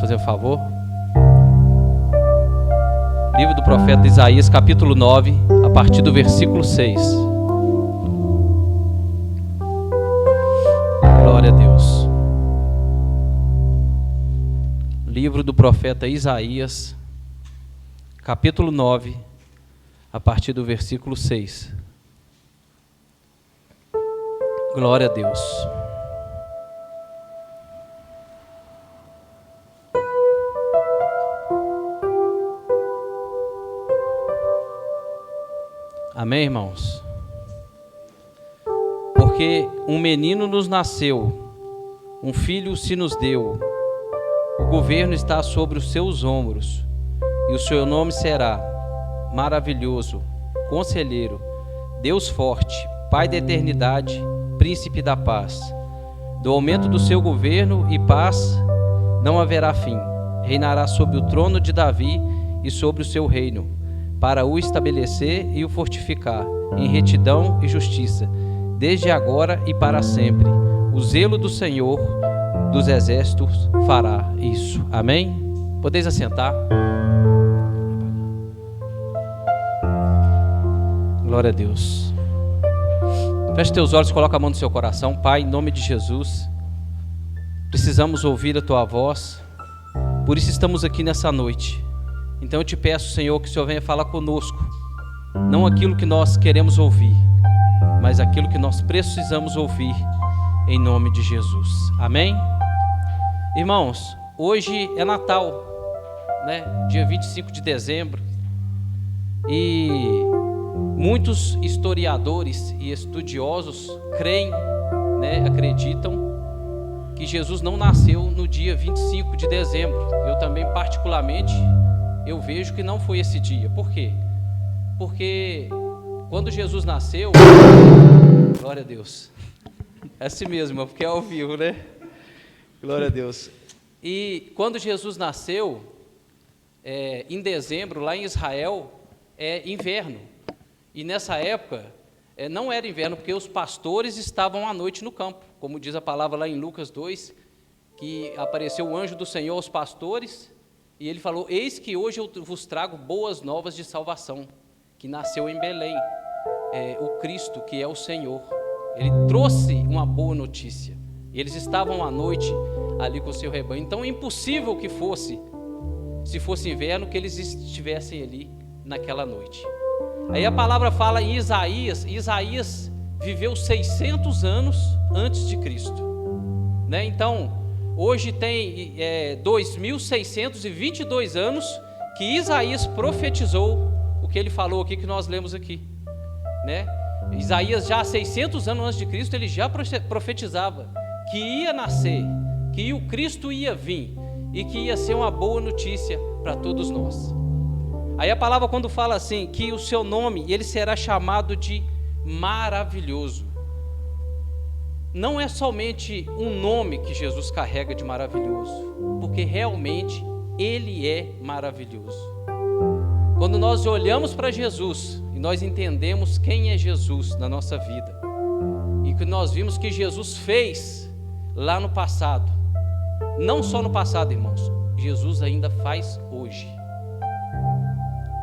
fazer um favor. Livro do profeta Isaías, capítulo 9, a partir do versículo 6. Glória a Deus. Livro do profeta Isaías, capítulo 9, a partir do versículo 6. Glória a Deus. Amém, irmãos? Porque um menino nos nasceu, um filho se nos deu, o governo está sobre os seus ombros, e o seu nome será Maravilhoso, Conselheiro, Deus Forte, Pai da Eternidade, Príncipe da Paz. Do aumento do seu governo e paz não haverá fim. Reinará sobre o trono de Davi e sobre o seu reino, para o estabelecer e o fortificar, em retidão e justiça, desde agora e para sempre. O zelo do Senhor dos exércitos fará isso. Amém? Podeis assentar. Glória a Deus. Feche teus olhos, coloca a mão no seu coração. Pai, em nome de Jesus, precisamos ouvir a tua voz, por isso estamos aqui nessa noite. Então eu te peço, Senhor, que o Senhor venha falar conosco, não aquilo que nós queremos ouvir, mas aquilo que nós precisamos ouvir, em nome de Jesus. Amém? Irmãos, hoje é Natal, né? Dia 25 de dezembro, e muitos historiadores e estudiosos creem, né, acreditam que Jesus não nasceu no dia 25 de dezembro. Eu também, particularmente, eu vejo que não foi esse dia. Por quê? Porque quando Jesus nasceu, glória a Deus, é assim mesmo, porque é ao vivo, né? Glória a Deus. E quando Jesus nasceu, em dezembro, lá em Israel, é inverno. E nessa época, não era inverno, porque os pastores estavam à noite no campo, como diz a palavra lá em Lucas 2, que apareceu o anjo do Senhor aos pastores, e ele falou: eis que hoje eu vos trago boas novas de salvação, que nasceu em Belém, o Cristo, que é o Senhor. Ele trouxe uma boa notícia. Eles estavam à noite ali com o seu rebanho, então é impossível que fosse, se fosse inverno, que eles estivessem ali naquela noite. Aí a palavra fala em Isaías, Isaías viveu 600 anos antes de Cristo, né? Então, hoje tem 2.622 anos que Isaías profetizou o que ele falou aqui, que nós lemos aqui, né? Isaías já há 600 anos antes de Cristo, ele já profetizava que ia nascer, que o Cristo ia vir e que ia ser uma boa notícia para todos nós. Aí a palavra, quando fala assim, que o seu nome, ele será chamado de maravilhoso, não é somente um nome que Jesus carrega de maravilhoso, porque realmente ele é maravilhoso. Quando nós olhamos para Jesus e nós entendemos quem é Jesus na nossa vida, e que nós vimos que Jesus fez lá no passado, não só no passado, irmãos, Jesus ainda faz hoje.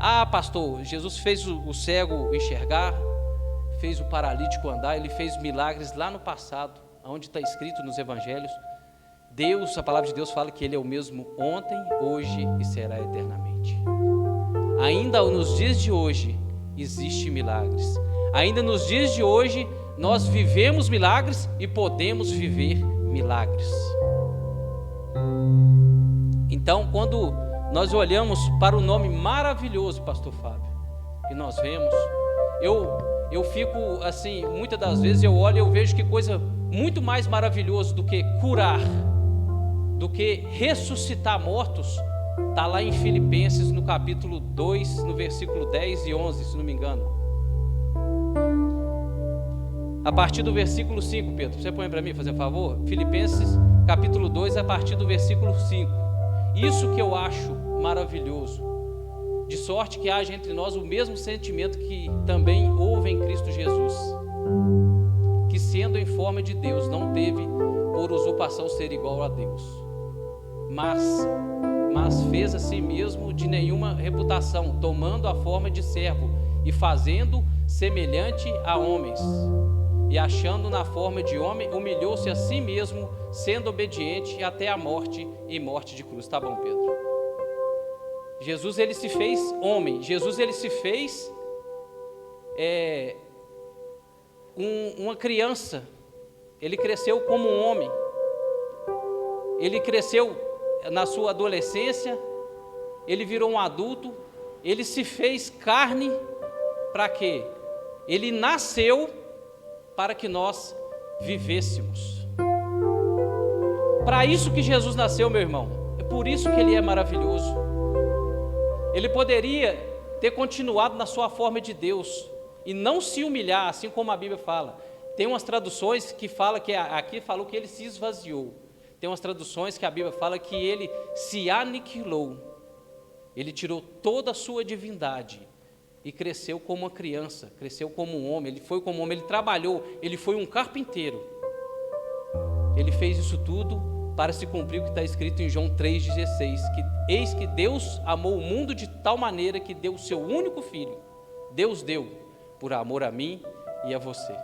Ah, pastor, Jesus fez o cego enxergar, fez o paralítico andar, ele fez milagres lá no passado, onde está escrito nos evangelhos. Deus, a palavra de Deus fala que ele é o mesmo ontem, hoje e será eternamente. Ainda nos dias de hoje existem milagres. Ainda nos dias de hoje nós vivemos milagres e podemos viver milagres. Então, quando nós olhamos para o nome maravilhoso, pastor Fábio, que nós vemos, eu fico assim, muitas das vezes eu olho e eu vejo que coisa muito mais maravilhosa do que curar, do que ressuscitar mortos, está lá em Filipenses, no capítulo 2, no versículo 10 e 11, se não me engano. A partir do versículo 5, Pedro, você põe para mim, fazer um favor? Filipenses, capítulo 2, a partir do versículo 5. Isso que eu acho maravilhoso, de sorte que haja entre nós o mesmo sentimento que também houve em Cristo Jesus, que sendo em forma de Deus, não teve por usurpação ser igual a Deus, mas fez a si mesmo de nenhuma reputação, tomando a forma de servo e fazendo semelhante a homens. E achando na forma de homem, humilhou-se a si mesmo, sendo obediente até a morte e morte de cruz. Tá bom, Pedro? Jesus, ele se fez homem. Jesus, ele se fez uma criança. Ele cresceu como um homem. Ele cresceu na sua adolescência. Ele virou um adulto. Ele se fez carne. Para quê? Ele nasceu para que nós vivêssemos. Para isso que Jesus nasceu, meu irmão. É por isso que ele é maravilhoso. Ele poderia ter continuado na sua forma de Deus e não se humilhar, assim como a Bíblia fala. Tem umas traduções que falam que aqui falou que ele se esvaziou. Tem umas traduções que a Bíblia fala que ele se aniquilou. Ele tirou toda a sua divindade e cresceu como uma criança, cresceu como um homem. Ele foi como um homem, ele trabalhou, ele foi um carpinteiro. Ele fez isso tudo para se cumprir o que está escrito em João 3,16, que eis que Deus amou o mundo de tal maneira que deu o seu único filho. Deus deu por amor a mim e a você.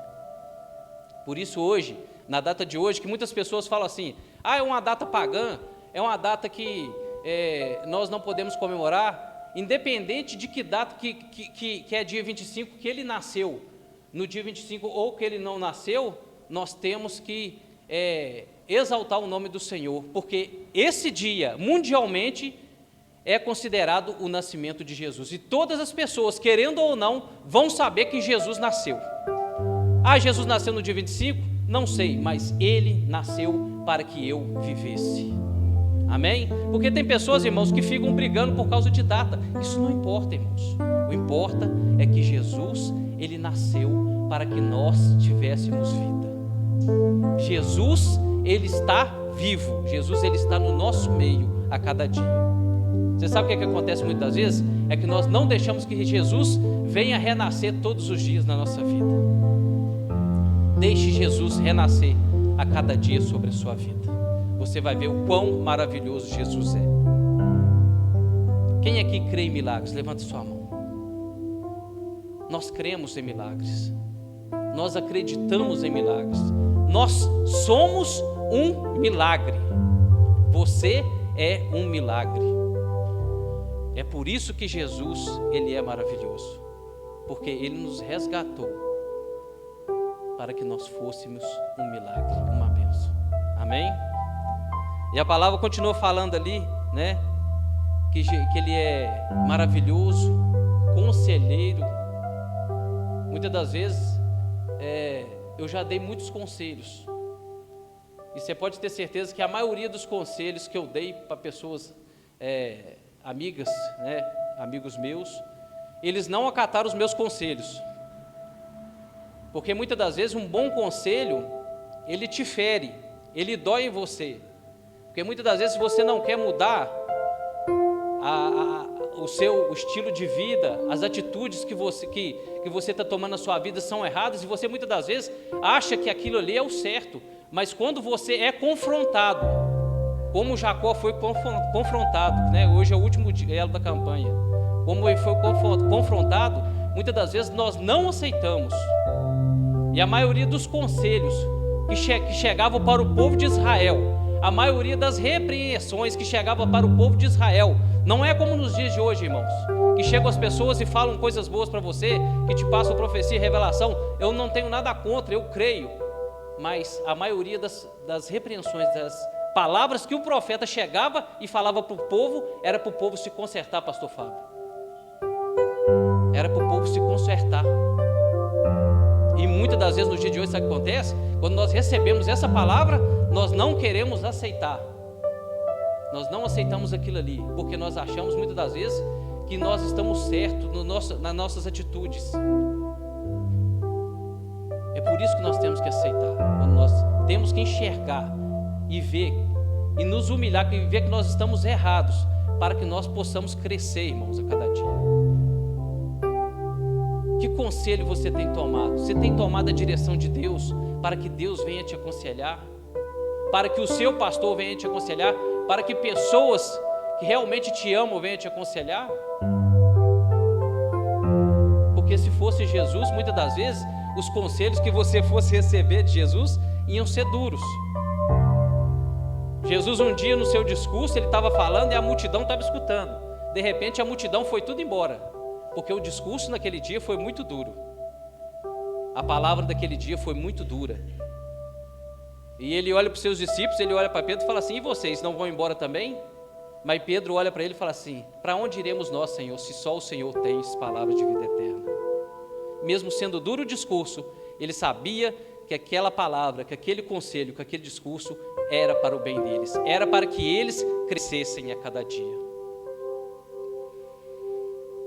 Por isso hoje, na data de hoje, que muitas pessoas falam assim, é uma data pagã, é uma data que nós não podemos comemorar, independente de que data que é dia 25, que ele nasceu, no dia 25 ou que ele não nasceu, nós temos que exaltar o nome do Senhor, porque esse dia, mundialmente, é considerado o nascimento de Jesus, e todas as pessoas, querendo ou não, vão saber que Jesus nasceu. Jesus nasceu no dia 25? Não sei, mas ele nasceu para que eu vivesse. Amém? Porque tem pessoas, irmãos, que ficam brigando por causa de data. Isso não importa, irmãos. O que importa é que Jesus, ele nasceu para que nós tivéssemos vida. Jesus, ele está vivo. Jesus, ele está no nosso meio a cada dia. Você sabe o que acontece muitas vezes? É que nós não deixamos que Jesus venha renascer todos os dias na nossa vida. Deixe Jesus renascer a cada dia sobre a sua vida. Você vai ver o quão maravilhoso Jesus é. Quem aqui crê em milagres? Levante sua mão. Nós cremos em milagres. Nós acreditamos em milagres. Nós somos um milagre. Você é um milagre. É por isso que Jesus, ele é maravilhoso. Porque ele nos resgatou para que nós fôssemos um milagre, uma bênção. Amém? E a palavra continua falando ali, né? Que ele é maravilhoso, conselheiro. Muitas das vezes, eu já dei muitos conselhos. E você pode ter certeza que a maioria dos conselhos que eu dei para pessoas amigas, né? Amigos meus, eles não acataram os meus conselhos. Porque muitas das vezes um bom conselho, ele te fere, ele dói em você. Porque muitas das vezes, se você não quer mudar o seu estilo de vida, as atitudes que você está tomando na sua vida são erradas, e você muitas das vezes acha que aquilo ali é o certo, mas quando você é confrontado, como Jacó foi confrontado, né? Hoje é o último duelo da campanha, como ele foi confrontado, muitas das vezes nós não aceitamos, e a maioria dos conselhos que chegavam para o povo de Israel, a maioria das repreensões que chegavam para o povo de Israel, não é como nos dias de hoje, irmãos, que chegam as pessoas e falam coisas boas para você, que te passam profecia e revelação. Eu não tenho nada contra, eu creio, mas a maioria das repreensões, das palavras que o profeta chegava e falava para o povo, era para o povo se consertar, pastor Fábio. Era para o povo se consertar. E muitas das vezes no dia de hoje, sabe o que acontece? Quando nós recebemos essa palavra, nós não queremos aceitar. Nós não aceitamos aquilo ali, porque nós achamos muitas das vezes que nós estamos certos nas nossas atitudes. É por isso que nós temos que aceitar. Quando nós temos que enxergar e ver, e nos humilhar, e ver que nós estamos errados, para que nós possamos crescer, irmãos, a cada dia. Que conselho você tem tomado? Você tem tomado a direção de Deus para que Deus venha te aconselhar? Para que o seu pastor venha te aconselhar? para que pessoas que realmente te amam venham te aconselhar? Porque se fosse Jesus, muitas das vezes, os conselhos que você fosse receber de Jesus iam ser duros. Jesus um dia no seu discurso, ele estava falando e a multidão estava escutando. De repente a multidão foi tudo embora, porque o discurso naquele dia foi muito duro. A palavra daquele dia foi muito dura. E ele olha para os seus discípulos, ele olha para Pedro e fala assim: e vocês não vão embora também? Mas Pedro olha para ele e fala assim: para onde iremos nós, Senhor, se só o Senhor tem palavras de vida eterna? Mesmo sendo duro o discurso, ele sabia que aquela palavra, que aquele conselho, que aquele discurso era para o bem deles, era para que eles crescessem a cada dia.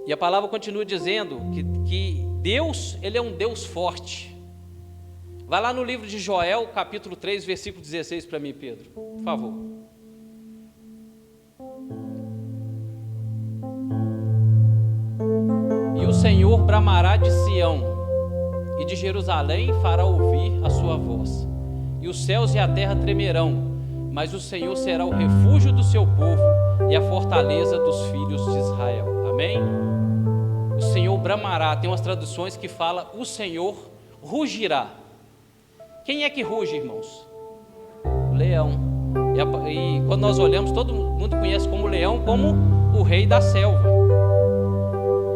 E a palavra continua dizendo que Deus, ele é um Deus forte. Vai lá no livro de Joel, capítulo 3, versículo 16 para mim, Pedro, por favor. E o Senhor bramará de Sião, e de Jerusalém fará ouvir a sua voz. E os céus e a terra tremerão, mas o Senhor será o refúgio do seu povo e a fortaleza dos filhos de Israel. Amém? O Senhor bramará, tem umas traduções que fala o Senhor rugirá. Quem é que ruge, irmãos? O leão. E quando nós olhamos, todo mundo conhece como leão, como o rei da selva.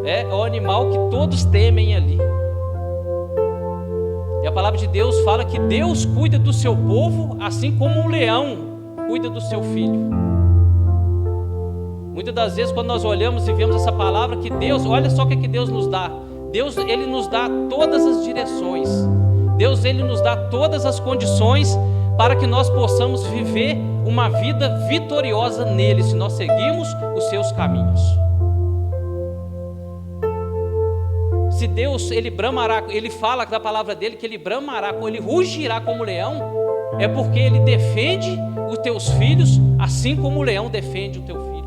É o animal que todos temem ali. E a palavra de Deus fala que Deus cuida do seu povo, assim como um leão cuida do seu filho. Muitas das vezes, quando nós olhamos e vemos essa palavra, que Deus, olha só o que Deus nos dá. Deus, ele nos dá todas as direções. Deus, ele nos dá todas as condições para que nós possamos viver uma vida vitoriosa nele, se nós seguirmos os seus caminhos. Se Deus, ele bramará, ele fala da palavra dele que ele bramará, ele rugirá como leão, é porque ele defende os teus filhos, assim como o leão defende o teu filho.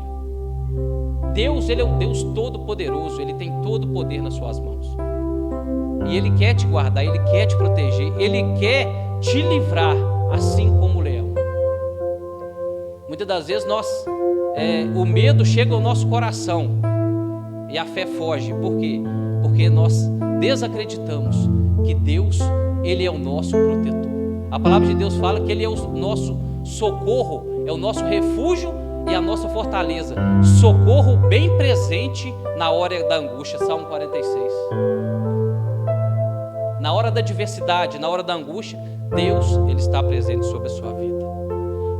Deus, ele é o Deus todo-poderoso, ele tem todo o poder nas suas mãos. E ele quer te guardar, ele quer te proteger, ele quer te livrar, assim como o leão. Muitas das vezes o medo chega ao nosso coração e a fé foge. Por quê? Porque nós desacreditamos que Deus, ele é o nosso protetor. A palavra de Deus fala que ele é o nosso socorro, é o nosso refúgio e a nossa fortaleza. Socorro bem presente na hora da angústia. Salmo 46. Na hora da adversidade, na hora da angústia, Deus, ele está presente sobre a sua vida.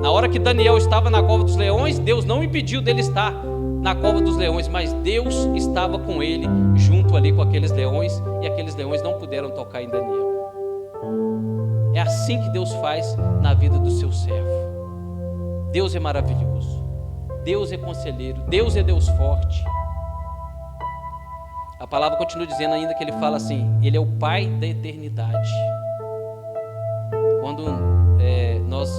Na hora que Daniel estava na cova dos leões, Deus não impediu dele estar na cova dos leões, mas Deus estava com ele, junto ali com aqueles leões, e aqueles leões não puderam tocar em Daniel. É assim que Deus faz na vida do seu servo. Deus é maravilhoso, Deus é conselheiro, Deus é Deus forte. A palavra continua dizendo ainda que ele fala assim: ele é o Pai da eternidade. Quando nós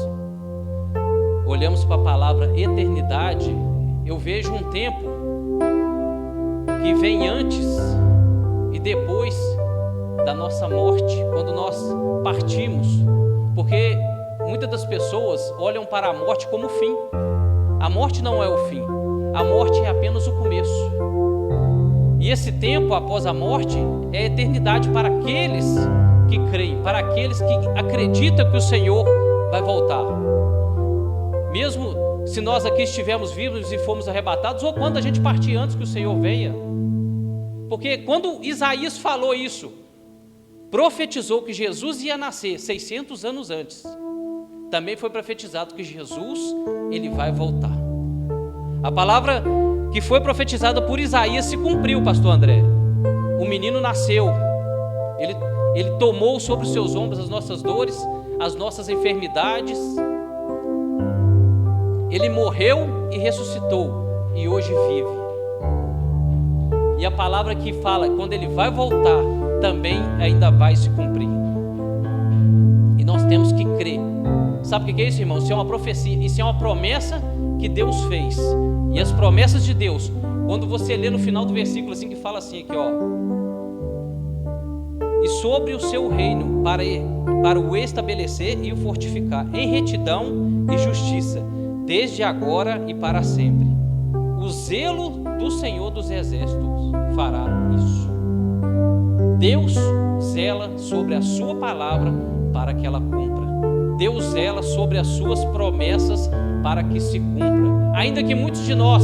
olhamos para a palavra eternidade, eu vejo um tempo que vem antes e depois da nossa morte, quando nós partimos, porque muitas das pessoas olham para a morte como o fim. A morte não é o fim, a morte é apenas o começo. E esse tempo após a morte é a eternidade para aqueles que creem, para aqueles que acreditam que o Senhor vai voltar. Mesmo se nós aqui estivermos vivos e fomos arrebatados, ou quando a gente partir antes que o Senhor venha. Porque quando Isaías falou isso, profetizou que Jesus ia nascer 600 anos antes, também foi profetizado que Jesus, ele vai voltar. A palavra que foi profetizada por Isaías se cumpriu, pastor André. O menino nasceu, ele tomou sobre os seus ombros as nossas dores, as nossas enfermidades. Ele morreu e ressuscitou, e hoje vive. E a palavra que fala, quando ele vai voltar, também ainda vai se cumprir. E nós temos que crer. Sabe o que é isso, irmão? Isso é uma profecia, isso é uma promessa que Deus fez. E as promessas de Deus, quando você lê no final do versículo assim, que fala assim aqui, ó: e sobre o seu reino, para o estabelecer e o fortificar em retidão e justiça, desde agora e para sempre. O zelo do Senhor dos Exércitos fará isso. Deus zela sobre a sua palavra para que ela cumpra. Deus zela sobre as suas promessas para que se cumpra. Ainda que muitos de nós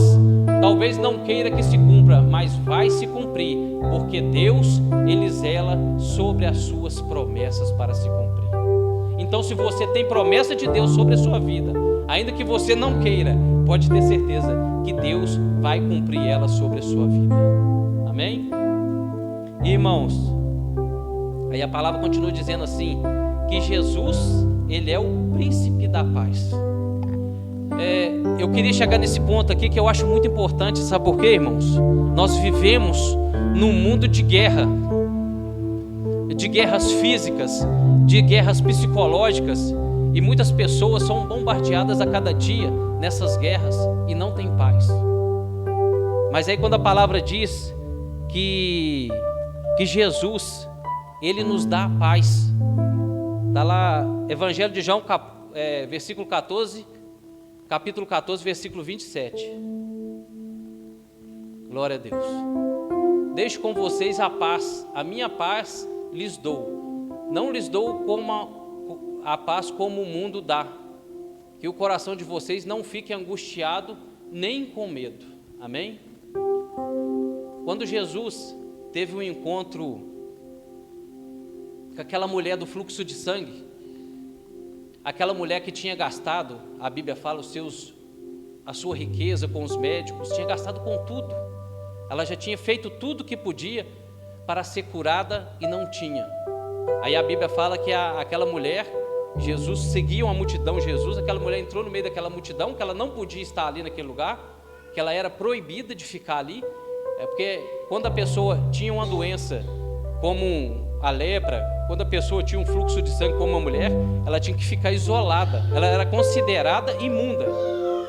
talvez não queira que se cumpra, mas vai se cumprir, porque Deus, Ele zela sobre as suas promessas para se cumprir. Então, se você tem promessa de Deus sobre a sua vida, ainda que você não queira, pode ter certeza que Deus vai cumprir ela sobre a sua vida. Amém? Irmãos, aí a palavra continua dizendo assim, que Jesus, Ele é o príncipe da paz. Eu queria chegar nesse ponto aqui que eu acho muito importante, sabe por quê, irmãos? Nós vivemos num mundo de guerra, de guerras físicas, de guerras psicológicas, e muitas pessoas são bombardeadas a cada dia nessas guerras e não tem paz. Mas aí quando a palavra diz que Jesus, Ele nos dá a paz, está lá, Evangelho de João, versículo 14, capítulo 14, versículo 27. Glória a Deus. Deixo com vocês a paz, a minha paz lhes dou. Não lhes dou como a paz como o mundo dá. Que o coração de vocês não fique angustiado nem com medo. Amém? Quando Jesus teve um encontro com aquela mulher do fluxo de sangue, aquela mulher que tinha gastado, a Bíblia fala, a sua riqueza com os médicos, tinha gastado com tudo. Ela já tinha feito tudo que podia para ser curada e não tinha. Aí a Bíblia fala que aquela mulher, Jesus seguia uma multidão, aquela mulher entrou no meio daquela multidão, que ela não podia estar ali naquele lugar, que ela era proibida de ficar ali, porque quando a pessoa tinha uma doença como a lepra, quando a pessoa tinha um fluxo de sangue como uma mulher, ela tinha que ficar isolada, ela era considerada imunda.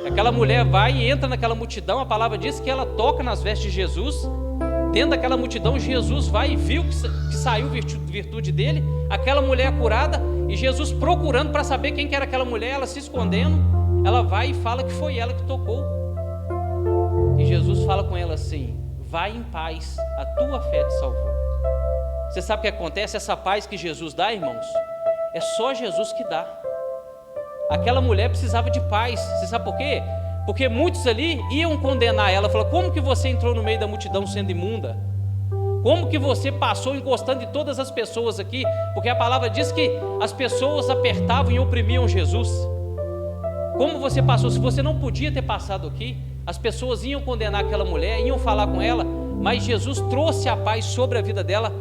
Aquela mulher vai e entra naquela multidão, a palavra diz que ela toca nas vestes de Jesus, dentro daquela multidão Jesus vai e viu que saiu virtude dele, aquela mulher curada, e Jesus procurando para saber quem que era aquela mulher, ela se escondendo, ela vai e fala que foi ela que tocou, e Jesus fala com ela assim, vai em paz, a tua fé te salvou. Você sabe o que acontece? Essa paz que Jesus dá, irmãos, é só Jesus que dá. Aquela mulher precisava de paz. Você sabe por quê? Porque muitos ali iam condenar ela. Falaram, como que você entrou no meio da multidão sendo imunda? Como que você passou encostando de todas as pessoas aqui? Porque a palavra diz que as pessoas apertavam e oprimiam Jesus. Como você passou? Se você não podia ter passado aqui, as pessoas iam condenar aquela mulher, iam falar com ela, mas Jesus trouxe a paz sobre a vida dela,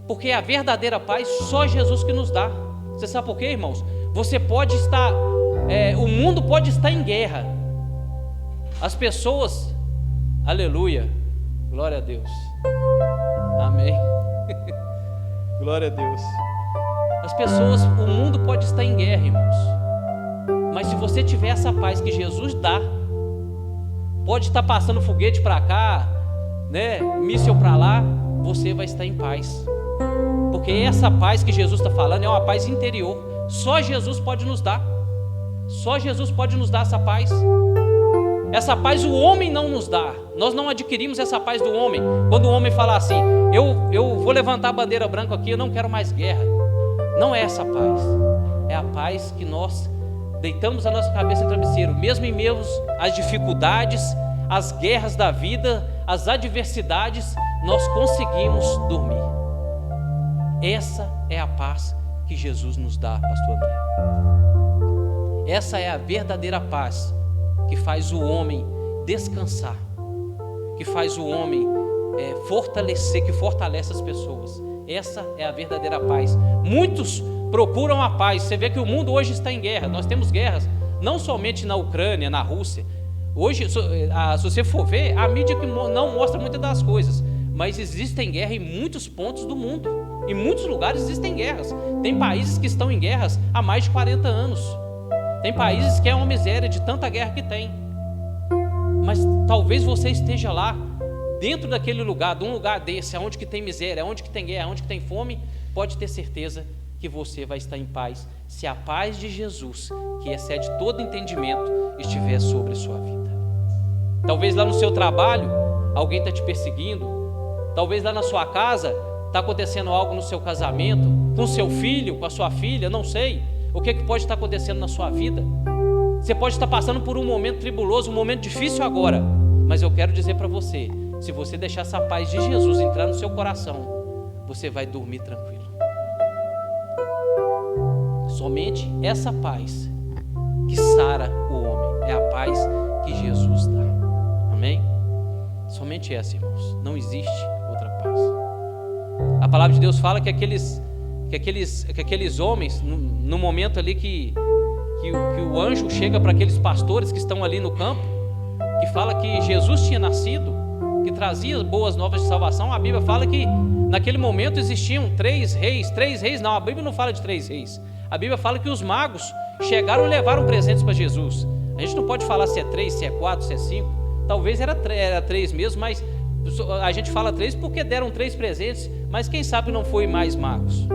porque a verdadeira paz só Jesus que nos dá. Você sabe por quê, irmãos? Você pode estar, o mundo pode estar em guerra, as pessoas, aleluia, glória a Deus, amém, glória a Deus. As pessoas, o mundo pode estar em guerra, irmãos, mas se você tiver essa paz que Jesus dá, pode estar passando foguete para cá, né, míssil para lá, você vai estar em paz. Porque essa paz que Jesus está falando é uma paz interior. Só Jesus pode nos dar. Só Jesus pode nos dar essa paz. Essa paz o homem não nos dá. Nós não adquirimos essa paz do homem. Quando o homem fala assim, eu vou levantar a bandeira branca aqui, eu não quero mais guerra. Não é essa paz. É a paz que nós deitamos a nossa cabeça no travesseiro, mesmo em meio às dificuldades, às guerras da vida, às adversidades, nós conseguimos dormir. Essa é a paz que Jesus nos dá, pastor André. Essa é a verdadeira paz que faz o homem descansar, que faz o homem fortalecer, que fortalece as pessoas. Essa é a verdadeira paz. Muitos procuram a paz. Você vê que o mundo hoje está em guerra. Nós temos guerras, não somente na Ucrânia, na Rússia. Hoje, se você for ver, a mídia que não mostra muitas das coisas, mas existem guerras em muitos pontos do mundo. Em muitos lugares existem guerras. Tem países que estão em guerras há mais de 40 anos. Tem países que é uma miséria de tanta guerra que tem. Mas talvez você esteja lá, dentro daquele lugar, de um lugar desse, onde que tem miséria, onde que tem guerra, onde que tem fome, pode ter certeza que você vai estar em paz, se a paz de Jesus, que excede todo entendimento, estiver sobre a sua vida. Talvez lá no seu trabalho, alguém está te perseguindo. Talvez lá na sua casa, está acontecendo algo no seu casamento, com seu filho, com a sua filha, não sei. O que pode estar acontecendo na sua vida? Você pode estar passando por um momento tribuloso, um momento difícil agora. Mas eu quero dizer para você, se você deixar essa paz de Jesus entrar no seu coração, você vai dormir tranquilo. Somente essa paz que sara o homem, é a paz que Jesus dá. Amém? Somente essa, irmãos. Não existe outra paz. A palavra de Deus fala que aqueles homens, no momento ali que o anjo chega para aqueles pastores que estão ali no campo, que fala que Jesus tinha nascido, que trazia boas novas de salvação, a Bíblia fala que naquele momento existiam 3 reis não, a Bíblia não fala de 3 reis, a Bíblia fala que os magos chegaram e levaram presentes para Jesus. A gente não pode falar se é 3, se é 4, se é 5, talvez era 3 mesmo, mas a gente fala 3 porque deram 3 presentes, mas quem sabe não foi mais magos.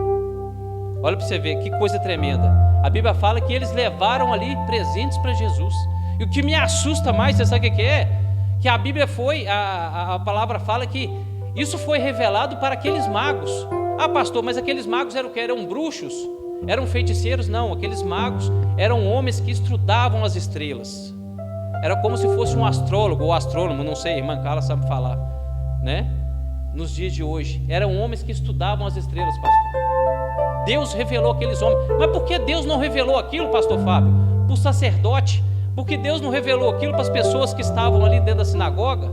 Olha para você ver, que coisa tremenda. A Bíblia fala que eles levaram ali presentes para Jesus. E o que me assusta mais, você sabe o que é? Que a Bíblia a palavra fala que isso foi revelado para aqueles magos. Ah, pastor, mas aqueles magos eram o quê? Eram bruxos? Eram feiticeiros? Não, aqueles magos eram homens que estudavam as estrelas. Era como se fosse um astrólogo ou astrônomo, não sei, irmã Carla sabe falar, né? Nos dias de hoje, eram homens que estudavam as estrelas, pastor. Deus revelou aqueles homens. Mas por que Deus não revelou aquilo, pastor Fábio? Para o sacerdote. Por que Deus não revelou aquilo para as pessoas que estavam ali dentro da sinagoga?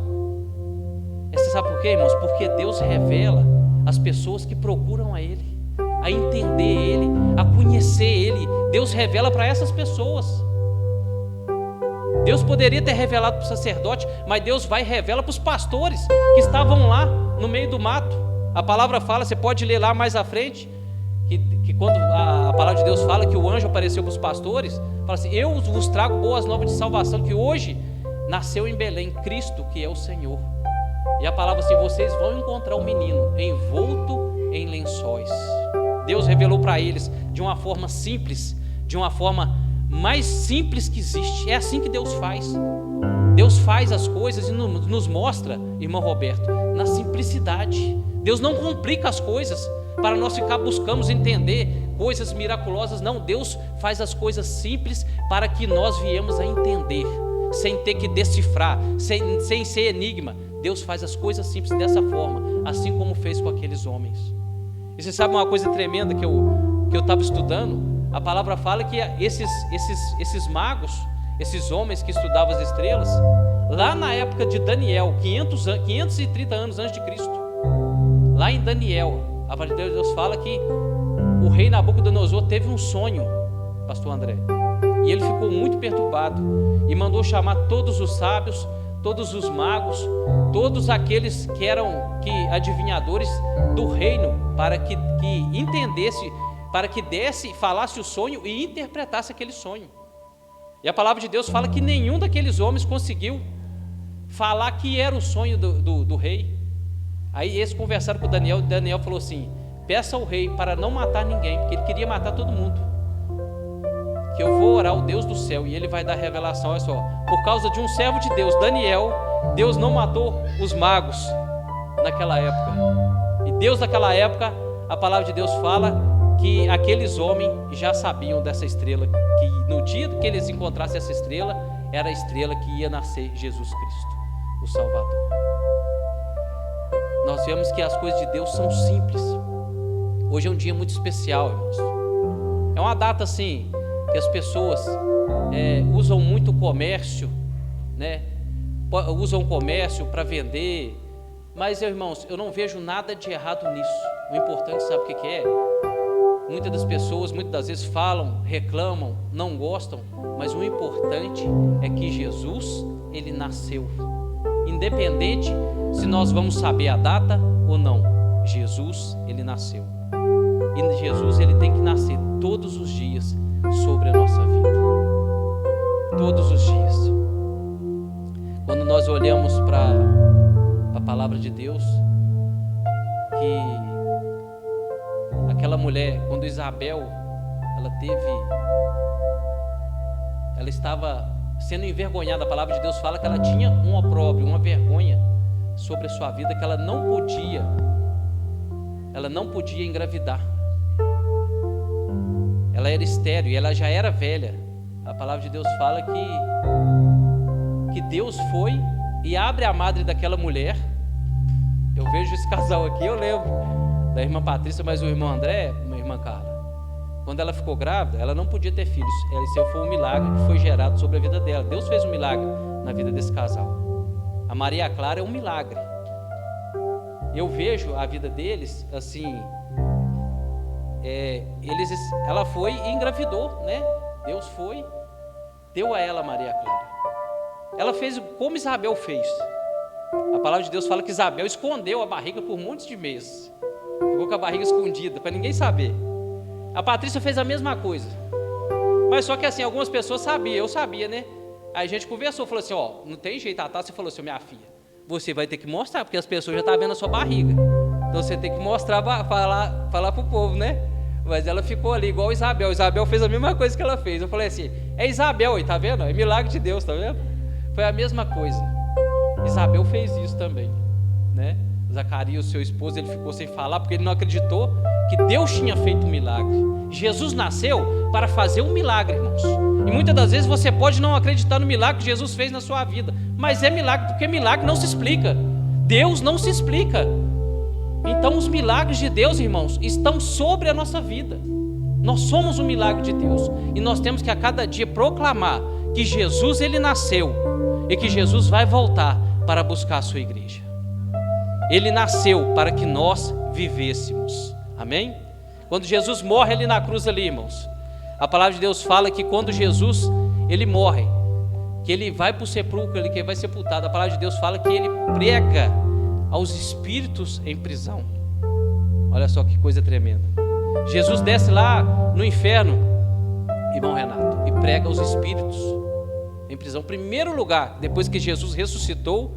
Você sabe por quê, irmãos? Porque Deus revela as pessoas que procuram a Ele, a entender Ele, a conhecer Ele. Deus revela para essas pessoas. Deus poderia ter revelado para o sacerdote, mas Deus vai e revela para os pastores que estavam lá no meio do mato. A palavra fala, você pode ler lá mais à frente, que quando a palavra de Deus fala que o anjo apareceu para os pastores, fala assim: eu vos trago boas novas de salvação, que hoje nasceu em Belém Cristo, que é o Senhor. E a palavra assim: vocês vão encontrar um menino envolto em lençóis. Deus revelou para eles de uma forma simples, de uma forma mais simples que existe. É assim que Deus faz. Deus faz as coisas e nos mostra, irmão Roberto, na simplicidade. Deus não complica as coisas para nós ficar buscando entender coisas miraculosas. Não, Deus faz as coisas simples para que nós viemos a entender, sem ter que decifrar, sem ser enigma. Deus faz as coisas simples dessa forma, assim como fez com aqueles homens. E você sabe uma coisa tremenda que eu estava estudando? A palavra fala que esses magos, esses homens que estudavam as estrelas, lá na época de Daniel, 530 anos antes de Cristo, lá em Daniel, a palavra de Deus fala que o rei Nabucodonosor teve um sonho, pastor André, e ele ficou muito perturbado e mandou chamar todos os sábios, todos os magos, todos aqueles que eram adivinhadores do reino, para que entendesse, para que falasse o sonho e interpretasse aquele sonho. E a palavra de Deus fala que nenhum daqueles homens conseguiu falar que era o sonho do rei. Aí eles conversaram com Daniel, e Daniel falou assim: peça ao rei para não matar ninguém, porque ele queria matar todo mundo, que eu vou orar ao Deus do céu e ele vai dar revelação. Olha só, por causa de um servo de Deus, Daniel, Deus não matou os magos naquela época. E Deus naquela época, a palavra de Deus fala que aqueles homens já sabiam dessa estrela, que no dia que eles encontrassem essa estrela, era a estrela que ia nascer Jesus Cristo, o Salvador. Nós vemos que as coisas de Deus são simples. Hoje é um dia muito especial, irmãos. É uma data assim que as pessoas usam muito o comércio, né? Usam o comércio para vender. Mas, irmãos, eu não vejo nada de errado nisso. O importante, sabe o que é? Muitas das pessoas, muitas das vezes falam, reclamam, não gostam, mas o importante é que Jesus, ele nasceu. Independente se nós vamos saber a data ou não, Jesus, ele nasceu. E Jesus, ele tem que nascer todos os dias sobre a nossa vida. Todos os dias. Quando nós olhamos para a palavra de Deus, aquela mulher, quando Isabel, ela estava sendo envergonhada, a palavra de Deus fala que ela tinha um opróbrio, uma vergonha sobre a sua vida, que ela não podia engravidar. Ela era estéril e ela já era velha. A palavra de Deus fala que Deus foi e abre a madre daquela mulher. Eu vejo esse casal aqui, eu lembro da irmã Patrícia, mas o irmão André, uma irmã Carla, quando ela ficou grávida, ela não podia ter filhos. Esse foi um milagre que foi gerado sobre a vida dela. Deus fez um milagre na vida desse casal. A Maria Clara é um milagre. Eu vejo a vida deles assim, ela foi e engravidou, né? Deus foi, deu a ela a Maria Clara. Ela fez como Isabel fez. A palavra de Deus fala que Isabel escondeu a barriga por montes de meses. Ficou com a barriga escondida, para ninguém saber. A Patrícia fez a mesma coisa. Mas só que assim, algumas pessoas sabiam, eu sabia, né? Aí a gente conversou, falou assim, não tem jeito, a Tássia falou assim, minha filha, você vai ter que mostrar, porque as pessoas já estão vendo a sua barriga. Então você tem que mostrar, falar para o povo, né? Mas ela ficou ali igual Isabel. Isabel fez a mesma coisa que ela fez. Eu falei assim, é Isabel aí, tá vendo? É milagre de Deus, tá vendo? Foi a mesma coisa. Isabel fez isso também, né? Zacarias, seu esposo, ele ficou sem falar porque ele não acreditou que Deus tinha feito um milagre. Jesus nasceu para fazer um milagre, irmãos. E muitas das vezes você pode não acreditar no milagre que Jesus fez na sua vida, mas é milagre, porque milagre não se explica. Deus não se explica. Então os milagres de Deus, irmãos, estão sobre a nossa vida. Nós somos um milagre de Deus e nós temos que a cada dia proclamar que Jesus, ele nasceu e que Jesus vai voltar para buscar a sua igreja. Ele nasceu para que nós vivêssemos. Amém? Quando Jesus morre ali na cruz ali, irmãos, a palavra de Deus fala que quando Jesus, ele morre, que ele vai para o sepulcro, que ele vai sepultado, a palavra de Deus fala que ele prega aos espíritos em prisão. Olha só que coisa tremenda. Jesus desce lá no inferno, irmão Renato, e prega aos espíritos em prisão. Primeiro lugar, depois que Jesus ressuscitou,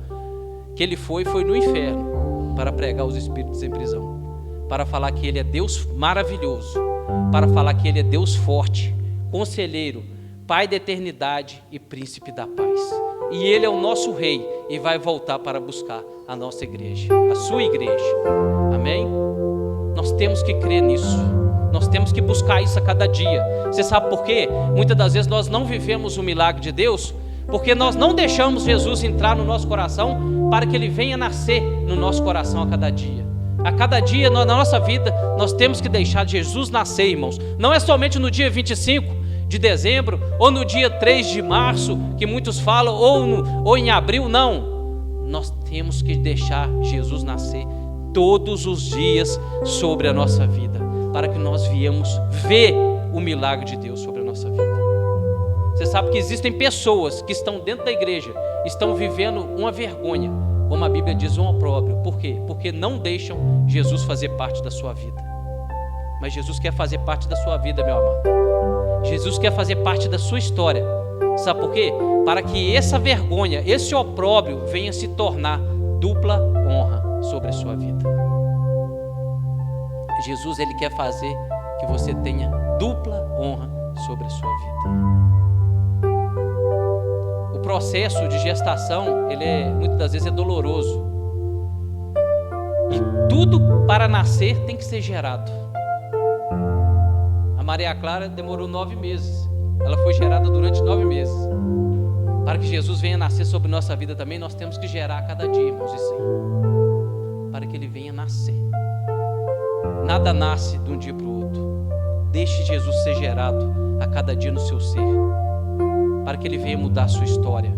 que ele foi no inferno para pregar aos espíritos em prisão, para falar que ele é Deus maravilhoso, para falar que ele é Deus forte, conselheiro, Pai da eternidade e príncipe da paz. E ele é o nosso rei e vai voltar para buscar a nossa igreja, a sua igreja. Amém? Nós temos que crer nisso. Nós temos que buscar isso a cada dia. Você sabe por quê? Muitas das vezes nós não vivemos o milagre de Deus porque nós não deixamos Jesus entrar no nosso coração para que ele venha nascer no nosso coração a cada dia. A cada dia na nossa vida nós temos que deixar Jesus nascer, irmãos. Não é somente no dia 25 de dezembro ou no dia 3 de março que muitos falam, ou em abril, não. Nós temos que deixar Jesus nascer todos os dias sobre a nossa vida, para que nós viemos ver o milagre de Deus sobre a nossa vida. Você sabe que existem pessoas que estão dentro da igreja, estão vivendo uma vergonha, como a Bíblia diz, um opróbrio. Por quê? Porque não deixam Jesus fazer parte da sua vida. Mas Jesus quer fazer parte da sua vida, meu amado. Jesus quer fazer parte da sua história. Sabe por quê? Para que essa vergonha, esse opróbrio venha se tornar dupla honra sobre a sua vida. Jesus, ele quer fazer que você tenha dupla honra sobre a sua vida. O processo de gestação, muitas das vezes é doloroso. E tudo para nascer tem que ser gerado. A Maria Clara demorou 9 meses. Ela foi gerada durante 9 meses. Para que Jesus venha nascer sobre nossa vida também, nós temos que gerar a cada dia, irmãos, isso aí. Para que ele venha nascer. Nada nasce de um dia para o outro. Deixe Jesus ser gerado a cada dia no seu ser, para que ele venha mudar a sua história.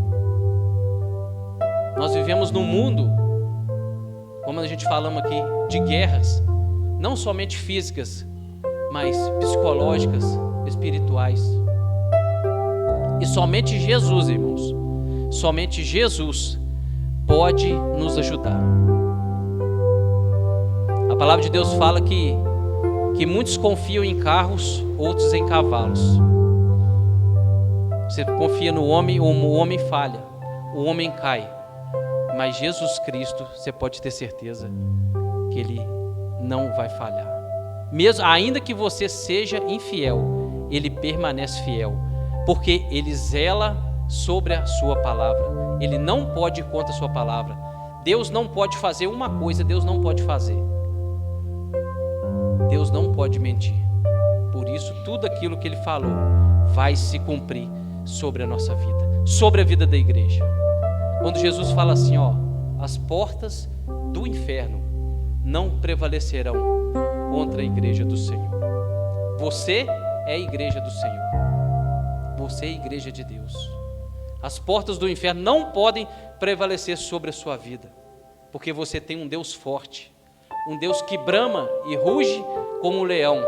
Nós vivemos num mundo, como a gente falamos aqui, de guerras, não somente físicas, mas psicológicas, espirituais. E somente Jesus, irmãos, somente Jesus pode nos ajudar. A palavra de Deus fala que muitos confiam em carros, outros em cavalos. Você confia no homem, o homem falha, o homem cai. Mas Jesus Cristo, você pode ter certeza que ele não vai falhar. mesmo ainda que você seja infiel, Ele permanece fiel, porque Ele zela sobre a sua palavra. Ele não pode ir contra a sua palavra. Deus não pode fazer uma coisa, Deus não pode fazer. Deus não pode mentir. Por isso, tudo aquilo que Ele falou vai se cumprir sobre a nossa vida, sobre a vida da igreja. Quando Jesus fala assim, as portas do inferno não prevalecerão contra a igreja do Senhor. Você é a igreja do Senhor. Você é a igreja de Deus. As portas do inferno não podem prevalecer sobre a sua vida, porque você tem um Deus forte, um Deus que brama e ruge como um leão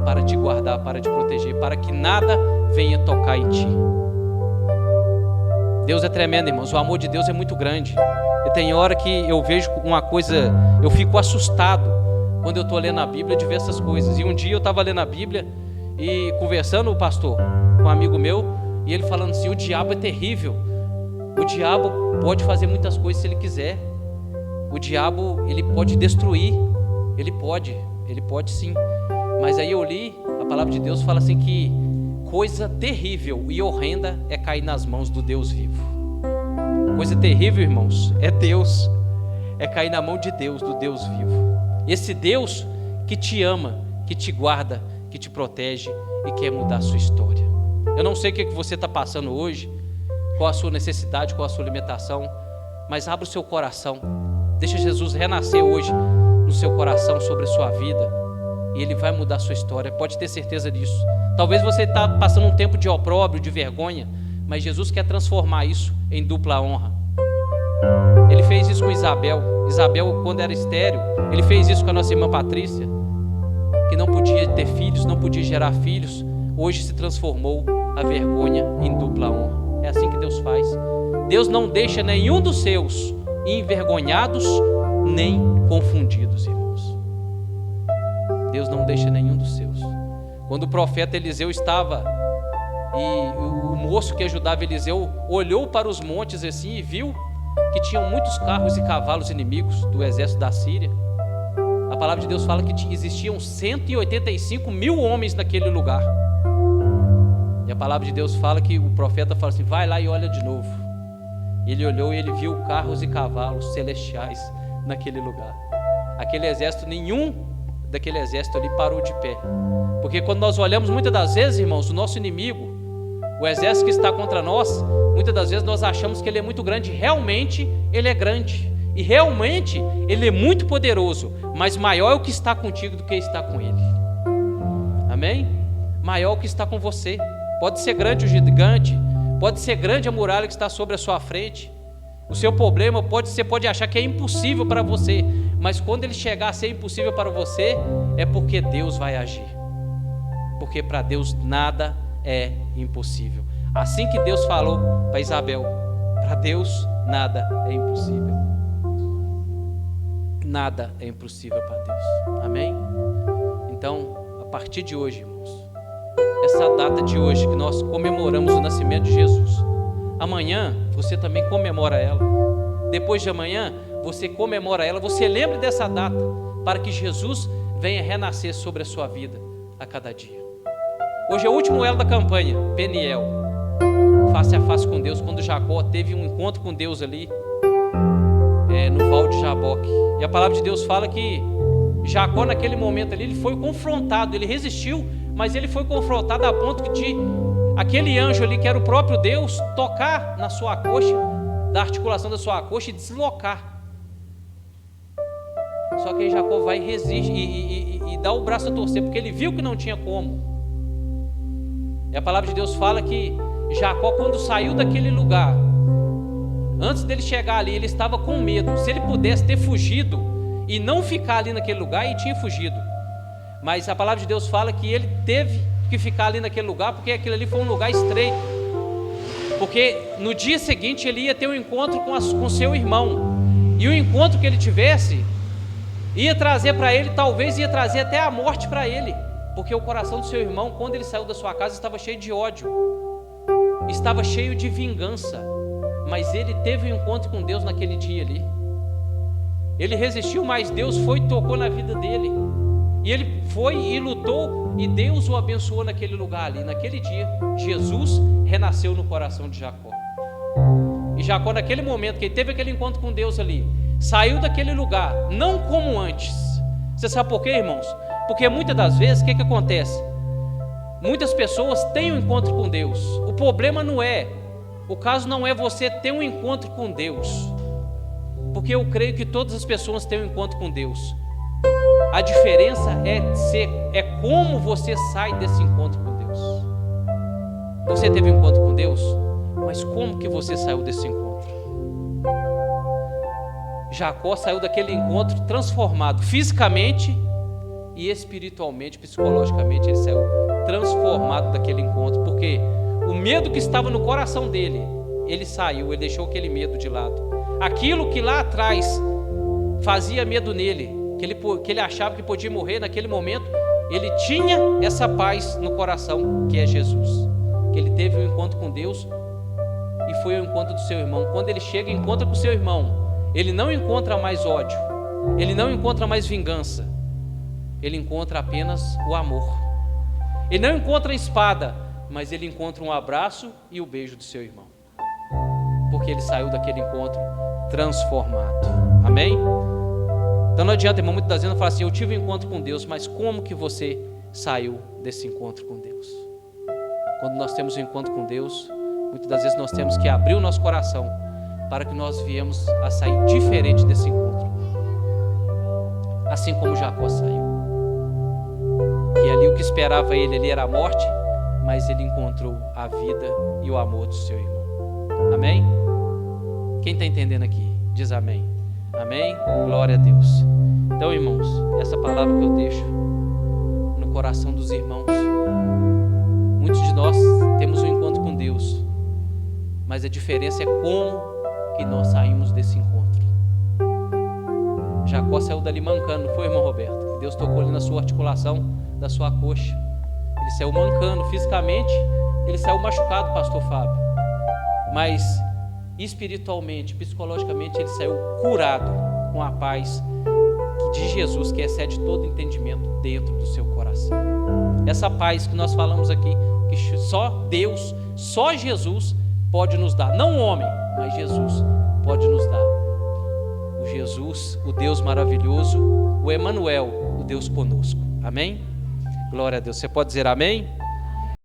para te guardar, para te proteger, para que nada venha tocar em ti. Deus é tremendo, irmãos. O amor de Deus é muito grande. E tem hora que eu vejo uma coisa, eu fico assustado quando eu estou lendo a Bíblia, diversas coisas. E um dia eu estava lendo a Bíblia e conversando, o pastor, com um amigo meu, e ele falando assim, o diabo é terrível. O diabo pode fazer muitas coisas se ele quiser. O diabo, ele pode destruir. Ele pode sim. Mas aí eu li, a palavra de Deus fala assim que coisa terrível e horrenda é cair nas mãos do Deus vivo. Coisa terrível, irmãos, é Deus, é cair na mão de Deus, do Deus vivo. Esse Deus que te ama, que te guarda, que te protege e quer mudar a sua história. Eu não sei o que você está passando hoje, qual a sua necessidade, qual a sua limitação, mas abra o seu coração, deixa Jesus renascer hoje no seu coração sobre a sua vida, e Ele vai mudar a sua história, pode ter certeza disso. Talvez você está passando um tempo de opróbrio, de vergonha, mas Jesus quer transformar isso em dupla honra. Ele fez isso com Isabel, quando era estéril, Ele fez isso com a nossa irmã Patrícia, que não podia ter filhos, não podia gerar filhos, hoje se transformou a vergonha em dupla honra. É assim que Deus faz. Deus não deixa nenhum dos seus envergonhados nem confundidos, irmãos. Deus não deixa nenhum dos seus. Quando o profeta Eliseu estava, e o moço que ajudava Eliseu olhou para os montes assim e viu que tinham muitos carros e cavalos inimigos do exército da Síria. A palavra de Deus fala que existiam 185 mil homens naquele lugar. E a palavra de Deus fala que o profeta fala assim, vai lá e olha de novo. Ele olhou e ele viu carros e cavalos celestiais naquele lugar. Aquele exército, nenhum daquele exército ali parou de pé. Porque quando nós olhamos, muitas das vezes, irmãos, o nosso inimigo, o exército que está contra nós, muitas das vezes nós achamos que ele é muito grande. Realmente ele é grande, e realmente ele é muito poderoso, mas maior é o que está contigo do que está com ele. Amém? Maior é o que está com você. Pode ser grande o gigante, pode ser grande a muralha que está sobre a sua frente. O seu problema você pode achar que é impossível para você, mas quando ele chegar a ser impossível para você, é porque Deus vai agir. Porque para Deus nada é impossível. Assim que Deus falou para Isabel, para Deus nada é impossível. Nada é impossível para Deus. Amém? Então, a partir de hoje, irmãos, essa data de hoje que nós comemoramos o nascimento de Jesus, amanhã você também comemora ela. Depois de amanhã você comemora ela. Você lembre dessa data para que Jesus venha renascer sobre a sua vida a cada dia. Hoje é o último elo da campanha, Peniel, face a face com Deus, quando Jacó teve um encontro com Deus ali no Val de Jaboque. E a palavra de Deus fala que Jacó naquele momento ali, ele foi confrontado, ele resistiu, mas ele foi confrontado a ponto de aquele anjo ali, que era o próprio Deus, tocar na sua coxa, da articulação da sua coxa e deslocar. Só que aí Jacó vai e resiste e dá o braço a torcer, porque ele viu que não tinha como. E a palavra de Deus fala que Jacó, quando saiu daquele lugar, antes dele chegar ali, ele estava com medo. Se ele pudesse ter fugido e não ficar ali naquele lugar, ele tinha fugido. Mas a palavra de Deus fala que ele teve que ficar ali naquele lugar, porque aquilo ali foi um lugar estreito. Porque no dia seguinte ele ia ter um encontro com seu irmão. E o encontro que ele tivesse ia trazer para ele, talvez ia trazer até a morte para ele. Porque o coração do seu irmão, quando ele saiu da sua casa, estava cheio de ódio, estava cheio de vingança. Mas ele teve um encontro com Deus naquele dia ali. Ele resistiu, mas Deus foi e tocou na vida dele. E ele foi e lutou, e Deus o abençoou naquele lugar ali. Naquele dia, Jesus renasceu no coração de Jacó. E Jacó, naquele momento que ele teve aquele encontro com Deus ali, saiu daquele lugar, não como antes. Você sabe por quê, irmãos? Porque muitas das vezes, o que acontece? Muitas pessoas têm um encontro com Deus. O problema não é, o caso não é você ter um encontro com Deus, porque eu creio que todas as pessoas têm um encontro com Deus. A diferença é como você sai desse encontro com Deus. Você teve um encontro com Deus, mas como que você saiu desse encontro? Jacó saiu daquele encontro transformado fisicamente e espiritualmente, psicologicamente. Ele saiu transformado daquele encontro, porque o medo que estava no coração dele, ele saiu, ele deixou aquele medo de lado. Aquilo que lá atrás fazia medo nele, que ele achava que podia morrer naquele momento, ele tinha essa paz no coração, que é Jesus. Que ele teve um encontro com Deus e foi ao encontro do seu irmão. Quando ele chega e encontra com o seu irmão, ele não encontra mais ódio, ele não encontra mais vingança, ele encontra apenas o amor. Ele não encontra a espada, mas ele encontra um abraço e o beijo do seu irmão, porque ele saiu daquele encontro transformado. Amém? Então não adianta, irmão, muitas das vezes eu falo assim: eu tive um encontro com Deus, mas como que você saiu desse encontro com Deus? Quando nós temos um encontro com Deus, muitas das vezes nós temos que abrir o nosso coração para que nós viemos a sair diferente desse encontro, assim como Jacó saiu. Que ali o que esperava ele ali era a morte, mas ele encontrou a vida e o amor do seu irmão. Amém? Quem está entendendo aqui, diz amém. Amém? Glória a Deus. Então, irmãos, essa palavra que eu deixo no coração dos irmãos. Muitos de nós temos um encontro com Deus, mas a diferença é como que nós saímos desse encontro. Jacó saiu dali mancando, não foi, irmão Roberto? Deus tocou ali na sua articulação da sua coxa. Ele saiu mancando fisicamente, ele saiu machucado, pastor Fábio, mas espiritualmente, psicologicamente, ele saiu curado com a paz de Jesus, que excede todo entendimento dentro do seu coração. Essa paz que nós falamos aqui, que só Deus, só Jesus pode nos dar, não o homem, mas Jesus pode nos dar. O Jesus, o Deus maravilhoso, o Emanuel, o Deus conosco. Amém? Glória a Deus. Você pode dizer amém?